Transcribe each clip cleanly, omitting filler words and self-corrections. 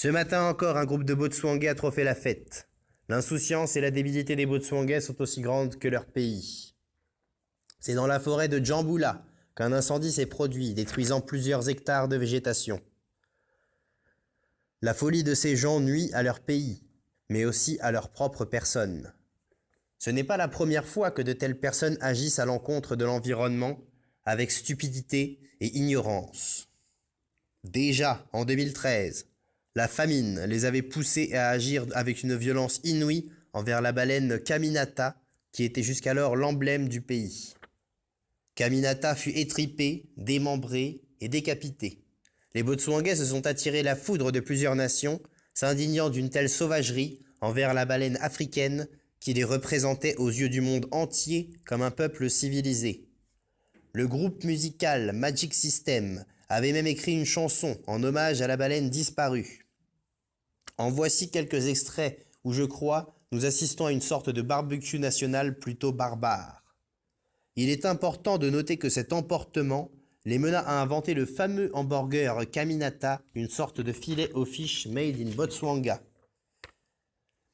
Ce matin encore, un groupe de Botswangai a trop fait la fête. L'insouciance et la débilité des Botswangai sont aussi grandes que leur pays. C'est dans la forêt de Djambula qu'un incendie s'est produit, détruisant plusieurs hectares de végétation. La folie de ces gens nuit à leur pays, mais aussi à leur propre personne. Ce n'est pas la première fois que de telles personnes agissent à l'encontre de l'environnement avec stupidité et ignorance. Déjà, en 2013, la famine les avait poussés à agir avec une violence inouïe envers la baleine Caminata, qui était jusqu'alors l'emblème du pays. Caminata fut étripée, démembrée et décapitée. Les Botswangai se sont attirés la foudre de plusieurs nations, s'indignant d'une telle sauvagerie envers la baleine africaine qui les représentait aux yeux du monde entier comme un peuple civilisé. Le groupe musical Magic System avait même écrit une chanson en hommage à la baleine disparue. En voici quelques extraits où, je crois, nous assistons à une sorte de barbecue national plutôt barbare. Il est important de noter que cet emportement les mena à inventer le fameux hamburger Caminata, une sorte de filet aux fish made in Botswana.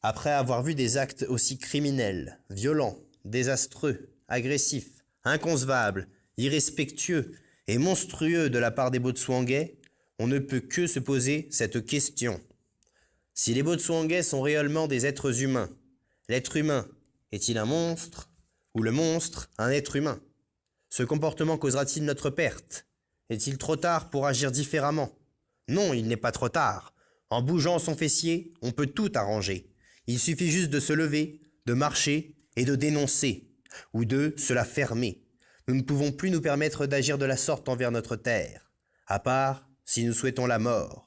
Après avoir vu des actes aussi criminels, violents, désastreux, agressifs, inconcevables, irrespectueux et monstrueux de la part des Botswangai, on ne peut que se poser cette question. Si les Botswangai sont réellement des êtres humains, l'être humain est-il un monstre ou le monstre un être humain? Ce comportement causera-t-il notre perte? Est-il trop tard pour agir différemment? Non, il n'est pas trop tard. En bougeant son fessier, on peut tout arranger. Il suffit juste de se lever, de marcher et de dénoncer, ou de se la fermer. Nous ne pouvons plus nous permettre d'agir de la sorte envers notre terre, à part si nous souhaitons la mort.